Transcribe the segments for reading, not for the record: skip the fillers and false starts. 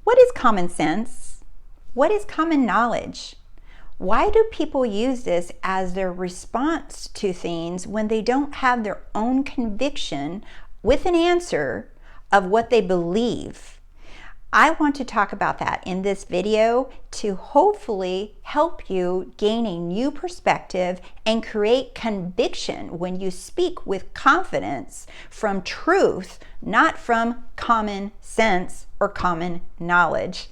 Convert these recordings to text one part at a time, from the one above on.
What is common sense? What is common knowledge? Why do people use this as their response to things when they don't have their own conviction with an answer of what they believe? I want to talk about that in this video to hopefully help you gain a new perspective and create conviction when you speak with confidence from truth, not from common sense or common knowledge.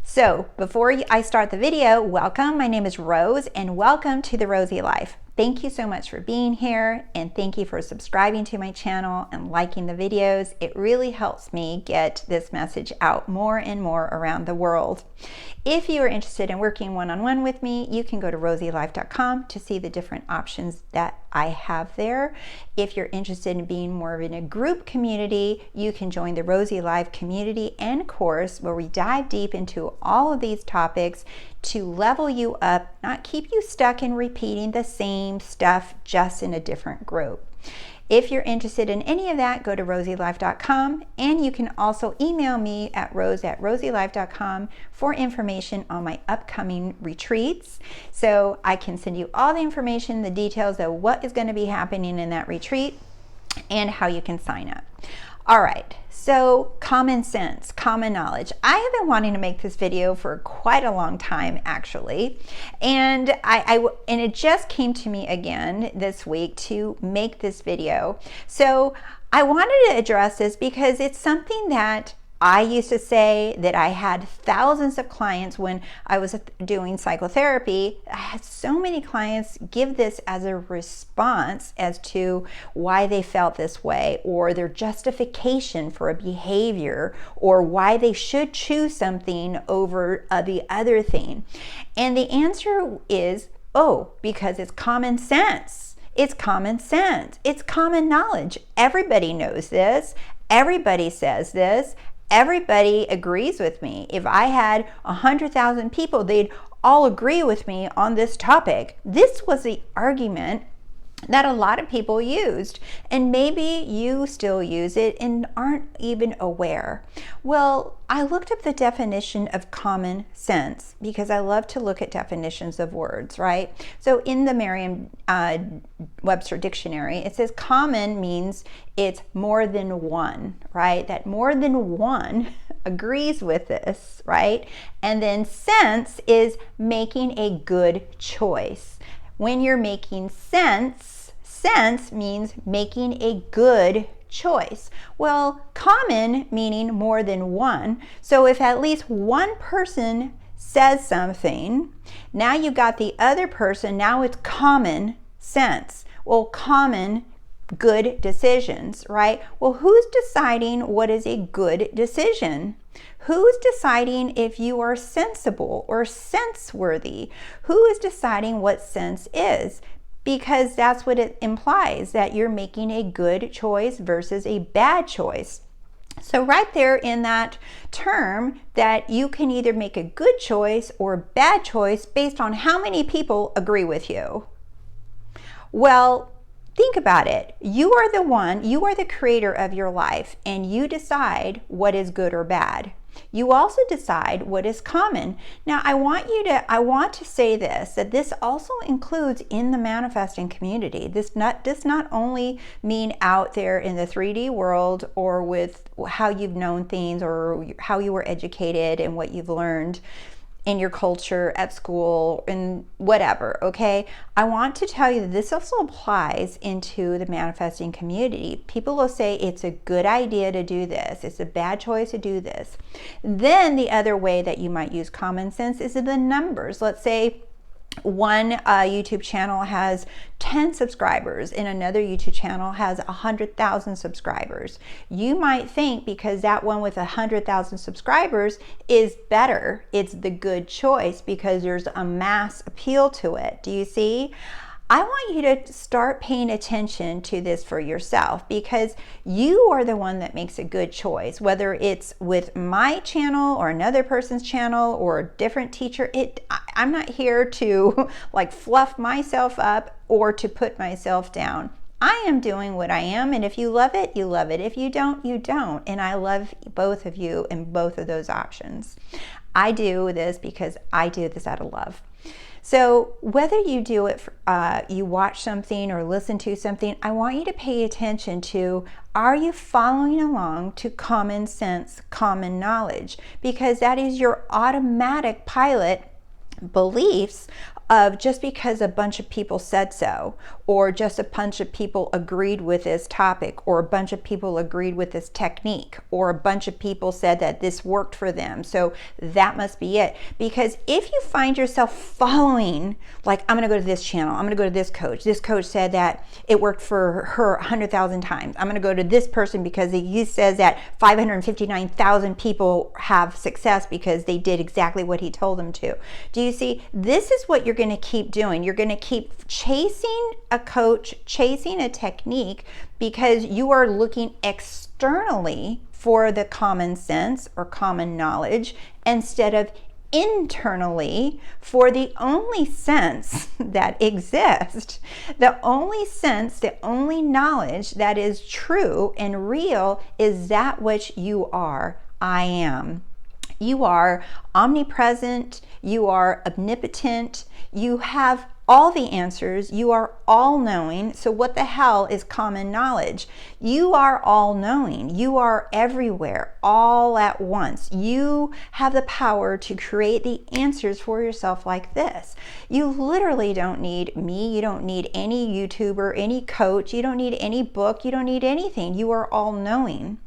So before I start the video, welcome. My name is Rose and welcome to The Rosey Life. Thank you so much for being here and thank you for subscribing to my channel and liking the videos. It really helps me get this message out more and more around the world. If you are interested in working one-on-one with me, you can go to TheRoseyLife.com to see the different options that I have there. If you're interested in being more of in a group community, you can join the Rosey Life community and course where we dive deep into all of these topics to level you up, not keep you stuck in repeating the same stuff just in a different group. If you're interested in any of that, go to RoseyLife.com and you can also email me at rose@roseylife.com for information on my upcoming retreats. So I can send you all the information, the details of what is going to be happening in that retreat and how you can sign up. All right, so common sense, common knowledge. I have been wanting to make this video for quite a long time, actually, and and it just came to me again this week to make this video. So I wanted to address this because it's something that I used to say, that I had thousands of clients when I was doing psychotherapy. I had so many clients give this as a response as to why they felt this way or their justification for a behavior or why they should choose something over the other thing. And the answer is, oh, because it's common sense. It's common sense. It's common knowledge. Everybody knows this. Everybody says this. Everybody agrees with me. If I had 100,000 people, they'd all agree with me on this topic. This was the argument that a lot of people used, and maybe you still use it and aren't even aware. Well, I looked up the definition of common sense because I love to look at definitions of words, right? So in the Merriam-Webster dictionary, it says common means it's more than one, right? That more than one agrees with this, right? And then sense is making a good choice. When you're making sense, sense means making a good choice. Well, common meaning more than one. So if at least one person says something, now you've got the other person, now it's common sense. Well, common good decisions, right? Well, who's deciding what is a good decision? Who's deciding if you are sensible or sense-worthy? Who is deciding what sense is? Because that's what it implies, that you're making a good choice versus a bad choice. So right there in that term, that you can either make a good choice or bad choice based on how many people agree with you. Well, think about it. You are the one, you are the creator of your life, and you decide what is good or bad. You also decide what is common. Now, I want to say this, that this also includes in the manifesting community. This does not only mean out there in the 3D world or with how you've known things or how you were educated and what you've learned in your culture, at school, and whatever, okay? I want to tell you that this also applies into the manifesting community. People will say it's a good idea to do this, it's a bad choice to do this. Then the other way that you might use common sense is in the numbers. Let's say one YouTube channel has 10 subscribers and another YouTube channel has 100,000 subscribers. You might think because that one with 100,000 subscribers is better, it's the good choice because there's a mass appeal to it. Do you see? I want you to start paying attention to this for yourself because you are the one that makes a good choice, whether it's with my channel or another person's channel or a different teacher. I'm not here to like fluff myself up or to put myself down. I am doing what I am, and if you love it, you love it. If you don't, you don't. And I love both of you in both of those options. I do this because I do this out of love. So whether you do it, you watch something or listen to something, I want you to pay attention to, are you following along to common sense, common knowledge? Because that is your automatic pilot beliefs of just because a bunch of people said so, or just a bunch of people agreed with this topic, or a bunch of people agreed with this technique, or a bunch of people said that this worked for them, so that must be it. Because if you find yourself following, like, I'm going to go to this channel, I'm going to go to this coach said that it worked for her 100,000 times, I'm going to go to this person because he says that 559,000 people have success because they did exactly what he told them to. Do you see? This is what you're going to keep doing. You're going to keep chasing a coach, chasing a technique, because you are looking externally for the common sense or common knowledge instead of internally for the only sense that exists, the only sense, the only knowledge that is true and real is that which you are. I am. You are omnipresent, you are omnipotent, you have all the answers, you are all-knowing. So what the hell is common knowledge? You are all-knowing, you are everywhere, all at once. You have the power to create the answers for yourself like this. You literally don't need me, you don't need any YouTuber, any coach, you don't need any book, you don't need anything. You are all-knowing.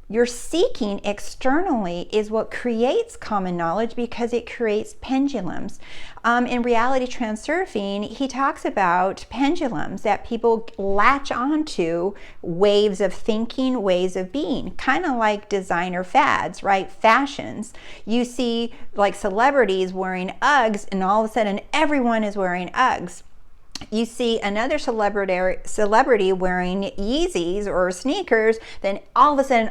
Your seeking externally is what creates common knowledge because it creates pendulums. In reality transurfing, he talks about pendulums that people latch onto, waves of thinking, ways of being, kind of like designer fads, right? Fashions. You see like celebrities wearing Uggs and all of a sudden everyone is wearing Uggs. You see another celebrity wearing Yeezys or sneakers, then all of a sudden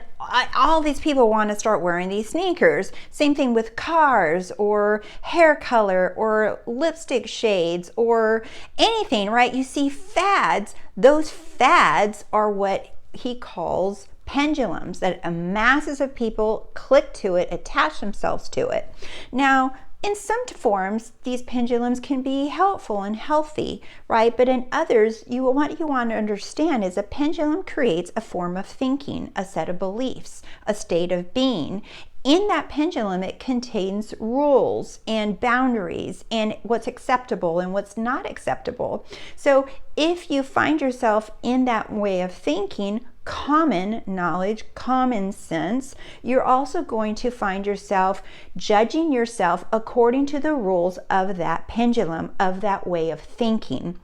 all these people want to start wearing these sneakers. Same thing with cars or hair color or lipstick shades or anything, right? You see fads. Those fads are what he calls pendulums, that masses of people click to it, attach themselves to it. Now, in some forms, these pendulums can be helpful and healthy, right? But in others, what you want to understand is a pendulum creates a form of thinking, a set of beliefs, a state of being. In that pendulum, it contains rules and boundaries and what's acceptable and what's not acceptable. So if you find yourself in that way of thinking, common knowledge, common sense, you're also going to find yourself judging yourself according to the rules of that pendulum, of that way of thinking.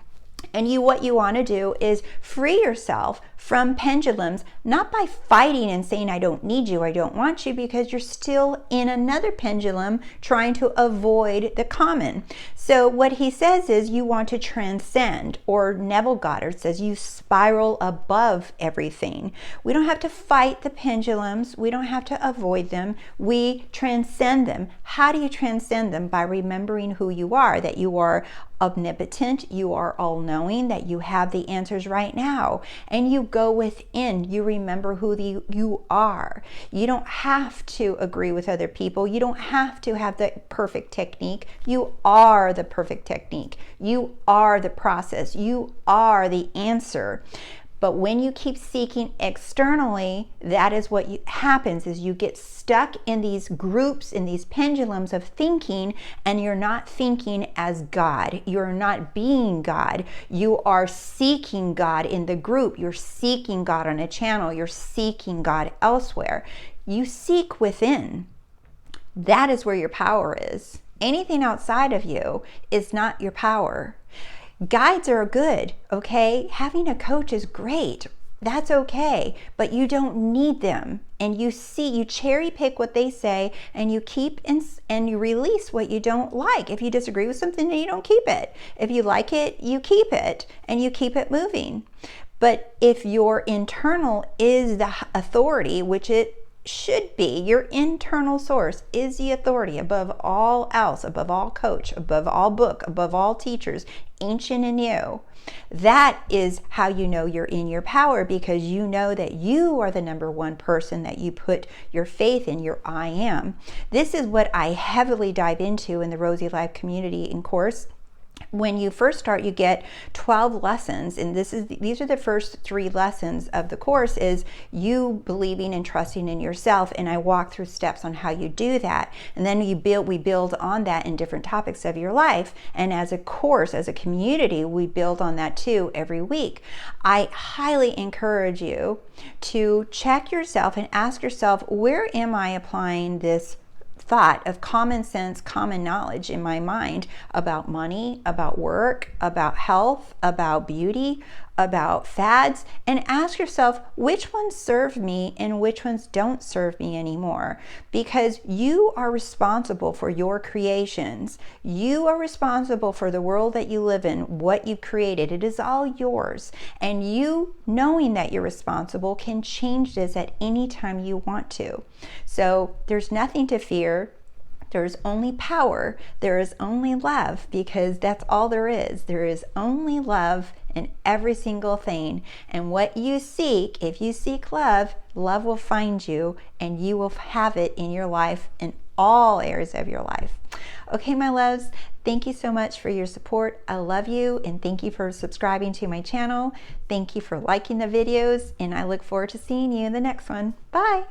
And what you want to do is free yourself from pendulums, not by fighting and saying, I don't need you, I don't want you, because you're still in another pendulum trying to avoid the common. So what he says is you want to transcend, or Neville Goddard says you spiral above everything. We don't have to fight the pendulums. We don't have to avoid them. We transcend them. How do you transcend them? By remembering who you are, that you are omnipotent, you are all-knowing, that you have the answers right now. And you go within, you remember who you are. You don't have to agree with other people. You don't have to have the perfect technique. You are the perfect technique. You are the process. You are the answer. But when you keep seeking externally, that is what happens, is you get stuck in these groups, in these pendulums of thinking, and you're not thinking as God. You're not being God. You are seeking God in the group. You're seeking God on a channel. You're seeking God elsewhere. You seek within. That is where your power is. Anything outside of you is not your power. Guides are good, okay? Having a coach is great. That's okay, but you don't need them. And you cherry pick what they say, and you keep and you release what you don't like. If you disagree with something, then you don't keep it. If you like it, you keep it, and you keep it moving. But if your internal is the authority, which it should be, your internal source is the authority above all else, above all coach, above all book, above all teachers, ancient and new. That is how you know you're in your power, because you know that you are the number one person that you put your faith in, your I am. This is what I heavily dive into in the Rosey Life community and course. When you first start, you get 12 lessons, and these are the first 3 lessons of the course, is you believing and trusting in yourself, and I walk through steps on how you do that. And then we build on that in different topics of your life, and as a course, as a community, we build on that too every week. I highly encourage you to check yourself and ask yourself, where am I applying this thought of common sense, common knowledge in my mind about money, about work, about health, about beauty, about fads, and ask yourself which ones serve me and which ones don't serve me anymore. Because you are responsible for your creations. You are responsible for the world that you live in, what you've created. It is all yours. And you, knowing that you're responsible, can change this at any time you want to. So there's nothing to fear. There's only power. There is only love, because that's all there is. There is only love in every single thing. And what you seek, if you seek love, love will find you, and you will have it in your life, in all areas of your life. Okay, my loves, thank you so much for your support. I love you, and thank you for subscribing to my channel. Thank you for liking the videos, and I look forward to seeing you in the next one. Bye.